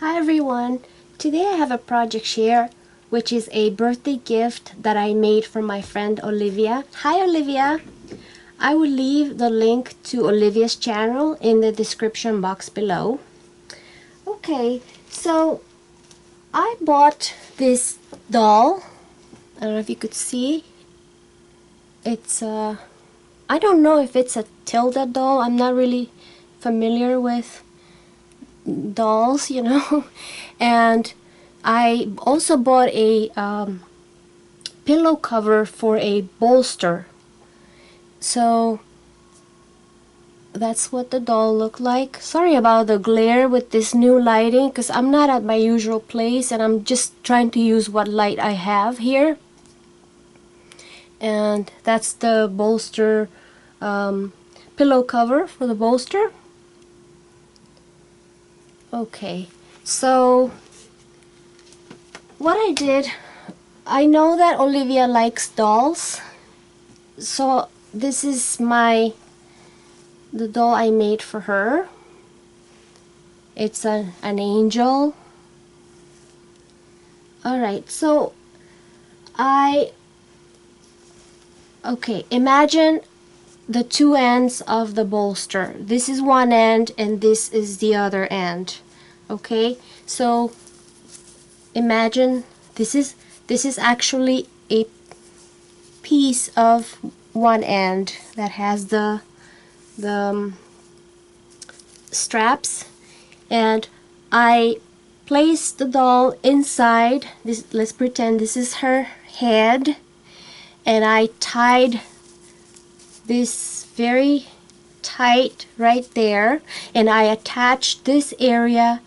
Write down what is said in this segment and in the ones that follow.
Hi everyone! Today I have a project share which is a birthday gift that I made for my friend Olivia. Hi Olivia! I will leave the link to Olivia's channel in the description box below. Okay, so I bought this doll. I don't know if you could see. It's I don't know if it's a Tilda doll. I'm not really familiar with dolls, you know. And I also bought a pillow cover for a bolster. So that's what the doll looked like. Sorry about the glare with this new lighting because I'm not at my usual place and I'm just trying to use what light I have here. And that's the bolster pillow cover for the bolster. Okay, so what I did, I know that Olivia likes dolls, so this is the doll I made for her. It's an angel. Alright, so okay, imagine the two ends of the bolster. This is one end and this is the other end. Okay, so imagine this is actually a piece of one end that has the straps, and I placed the doll inside this. Let's pretend this is her head, and I tied this very tight right there, and I attached this area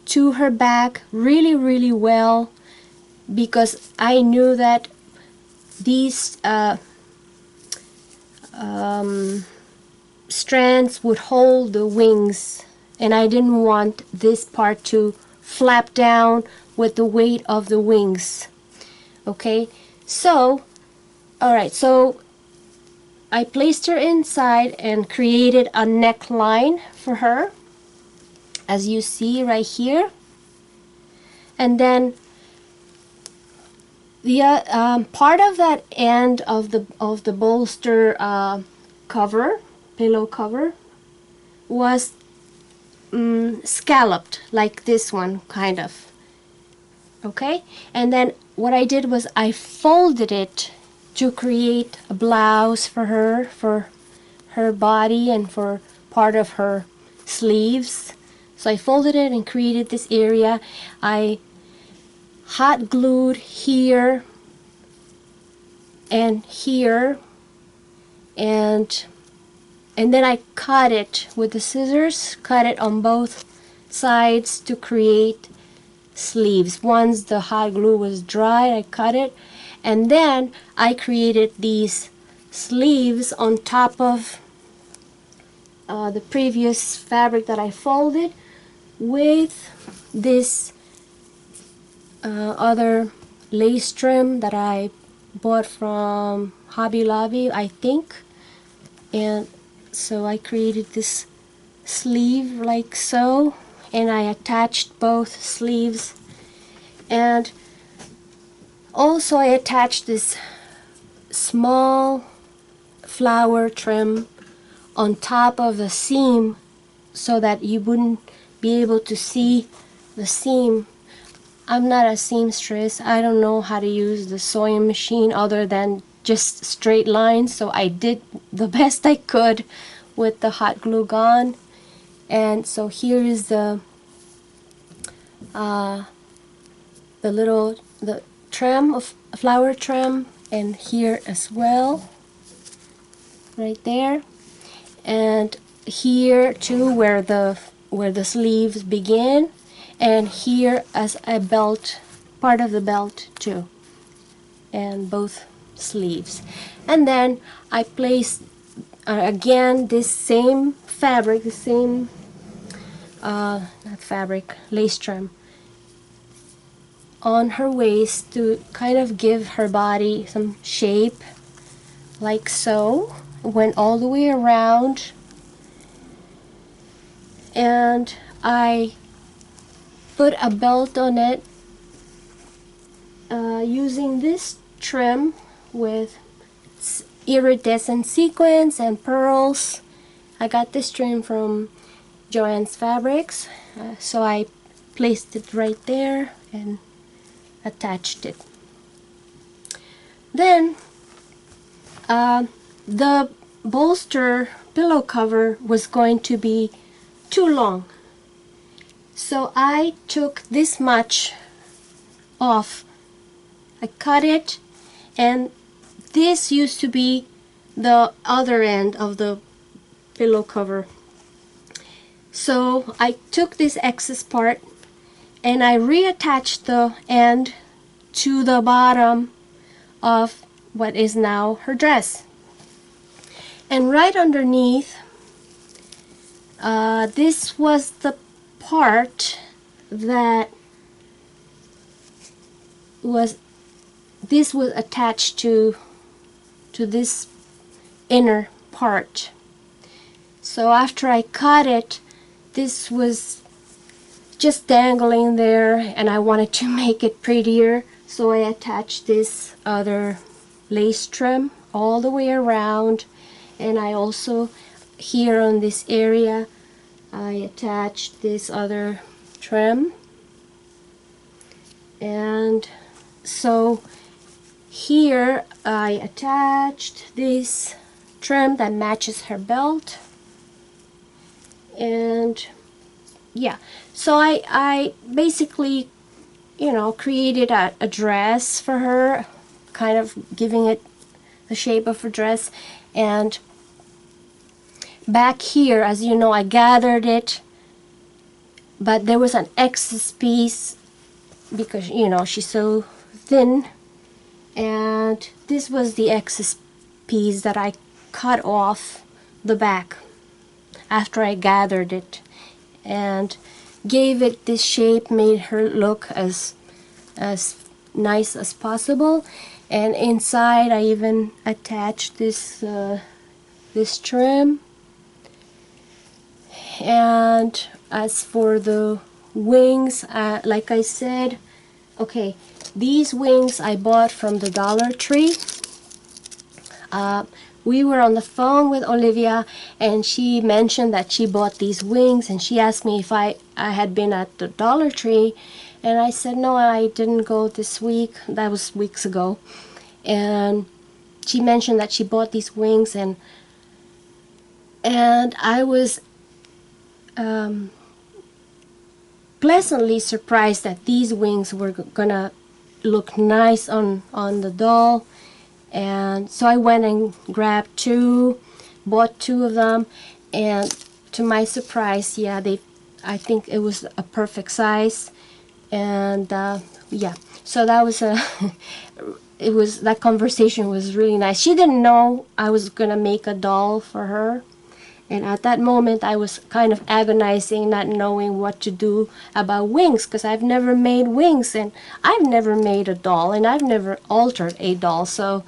to her back really well because I knew that these strands would hold the wings, and I didn't want this part to flap down with the weight of the wings. Okay, so alright, so I placed her inside and created a neckline for her, as you see right here. And then the part of that end of the bolster cover, pillow cover, was scalloped like this one, kind of. Okay, and then what I did was I folded it to create a blouse for her body and for part of her sleeves. So I folded it and created this area. I hot glued here and here, and then I cut it with the scissors, cut it on both sides to create sleeves. Once the hot glue was dry, I cut it, and then I created these sleeves on top of the previous fabric that I folded with this other lace trim that I bought from Hobby Lobby, I think. And so I created this sleeve like so, and I attached both sleeves, and also I attached this small flower trim on top of the seam so that you wouldn't be able to see the seam. I'm not a seamstress. I don't know how to use the sewing machine other than just straight lines, so I did the best I could with the hot glue gun. And so here is the trim of flower trim, and here as well, right there, and here too where the sleeves begin, and here as a belt, part of the belt too, and both sleeves. And then I placed again this same fabric, the same not fabric, lace trim on her waist to kind of give her body some shape, like so. Went all the way around, and I put a belt on it using this trim with iridescent sequins and pearls. I got this trim from Joann's Fabrics, so I placed it right there and attached it. Then the bolster pillow cover was going to be too long, so I took this much off. I cut it, and this used to be the other end of the pillow cover. So I took this excess part and I reattached the end to the bottom of what is now her dress. And right underneath, this was the part that was attached to this inner part. So after I cut it, this was just dangling there, and I wanted to make it prettier, so I attached this other lace trim all the way around, and I also, here on this area, I attached this other trim. And so here I attached this trim that matches her belt. And yeah, so I basically, you know, created a dress for her, kind of giving it the shape of a dress. And back here, as you know, I gathered it, but there was an excess piece because, you know, she's so thin, and this was the excess piece that I cut off the back after I gathered it and gave it this shape, made her look as nice as possible. And inside I even attached this this trim. And as for the wings, like I said, okay, these wings I bought from the Dollar Tree. We were on the phone with Olivia, and she mentioned that she bought these wings, and she asked me if I had been at the Dollar Tree, and I said no, I didn't go this week. That was weeks ago. And she mentioned that she bought these wings, and I was pleasantly surprised that these wings were gonna look nice on the doll. And so I went and grabbed two, bought two of them, and to my surprise, yeah, I think it was a perfect size. And yeah, so that was that conversation was really nice. She didn't know I was gonna make a doll for her, and at that moment I was kind of agonizing, not knowing what to do about wings, because I've never made wings, and I've never made a doll, and I've never altered a doll. So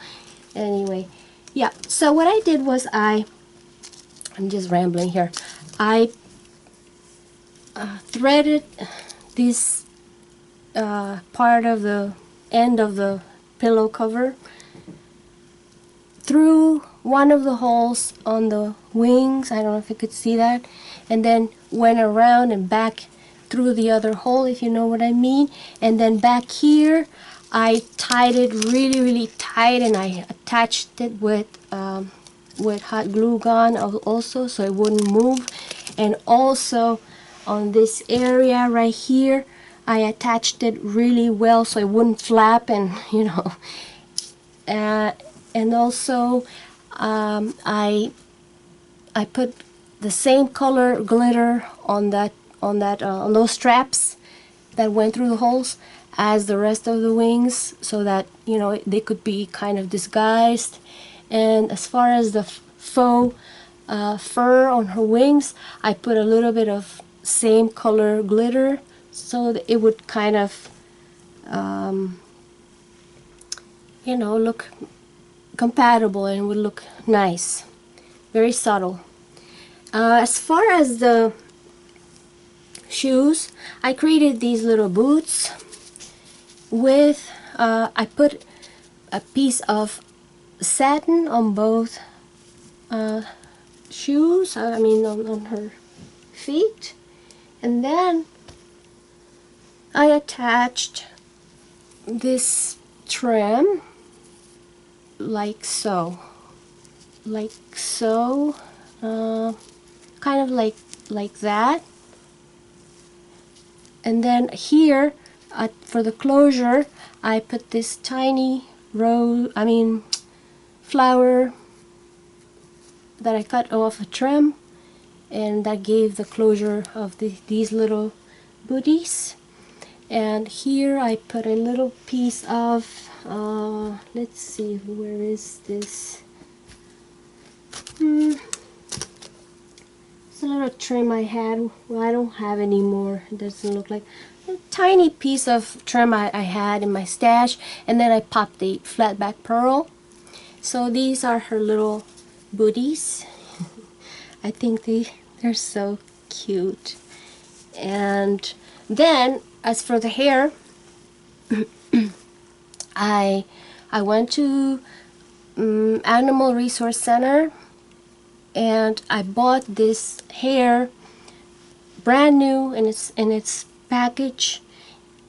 anyway, yeah, so what I did was I'm just rambling here. I threaded this part of the end of the pillow cover through one of the holes on the wings. I don't know if you could see that, and then went around and back through the other hole, if you know what I mean. And then back here I tied it really tight, and I attached it with hot glue gun also, so it wouldn't move. And also on this area right here, I attached it really well so it wouldn't flap, and you know. And also I put the same color glitter on those straps that went through the holes as the rest of the wings, so that, you know, they could be kind of disguised. And as far as the faux fur on her wings, I put a little bit of same color glitter so that it would kind of you know, look compatible and would look nice. Very subtle. As far as the shoes. I created these little boots with, I put a piece of satin on both shoes, I mean on her feet, and then I attached this trim like so, kind of like that. And then here for the closure, I put this tiny flower that I cut off a trim, and that gave the closure of these little booties. And here I put a little piece of, let's see, where is this? It's a little trim I had. Well, I don't have any more. It doesn't look like a tiny piece of trim I had in my stash, and then I popped the flat back pearl. So these are her little booties. I think they're so cute. And then as for the hair, I went to Animal Resource Center, and I bought this hair brand new in its package,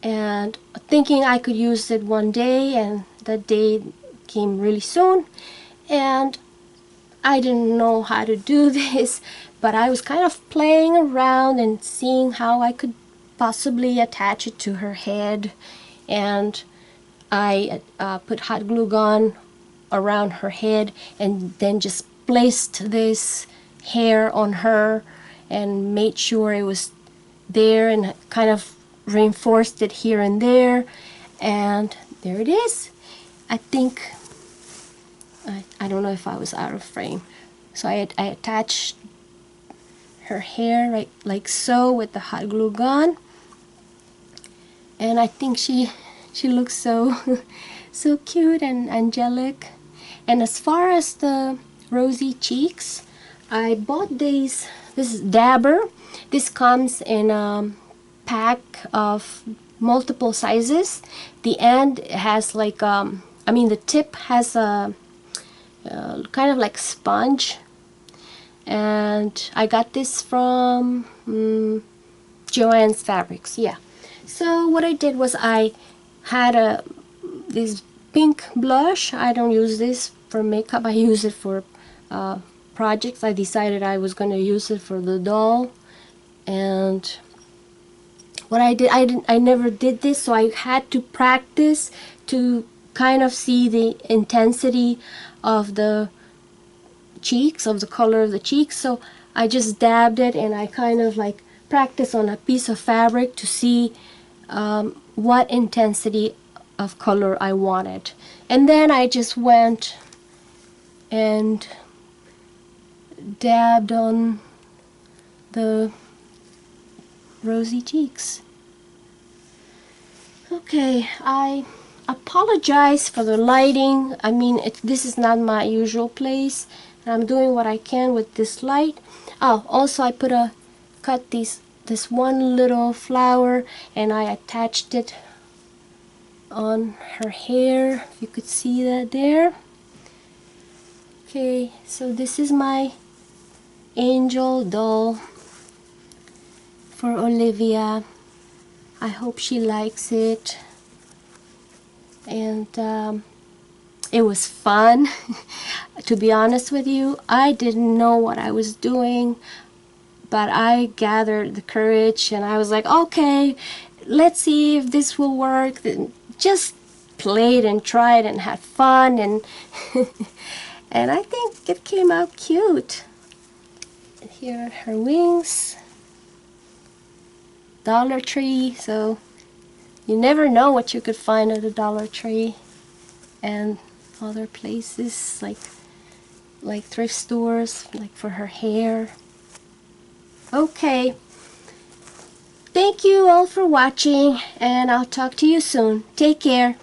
and thinking I could use it one day, and that day came really soon, and I didn't know how to do this, but I was kind of playing around and seeing how I could possibly attach it to her head. And I put hot glue gun around her head, and then just placed this hair on her and made sure it was there, and kind of reinforced it here and there, and there it is. I think I don't know if I was out of frame, so I attached her hair like so with the hot glue gun, and I think she looks so so cute and angelic. And as far as the rosy cheeks, I bought these. This is Dabber. This comes in a pack of multiple sizes. The end has like the tip has a kind of like sponge, and I got this from Joann's Fabrics. Yeah. So what I did was I had this pink blush. I don't use this for makeup. I use it for projects. I decided I was going to use it for the doll, and what I did, I never did this, so I had to practice to kind of see the intensity of the cheeks, of the color of the cheeks. So I just dabbed it, and I kind of like practiced on a piece of fabric to see what intensity of color I wanted. And then I just went and dabbed on the rosy cheeks. Okay, I apologize for the lighting. I mean, this is not my usual place, and I'm doing what I can with this light. Oh, also I cut this one little flower, and I attached it on her hair. If you could see that there. Okay, so this is my angel doll for Olivia. I hope she likes it, and it was fun. To be honest with you, I didn't know what I was doing, but I gathered the courage, and I was like, okay, let's see if this will work. Just played and tried and had fun, and and I think it came out cute. Here are her wings. Dollar Tree, so you never know what you could find at a Dollar Tree and other places like thrift stores, like for her hair. Okay, thank you all for watching, and I'll talk to you soon. Take care.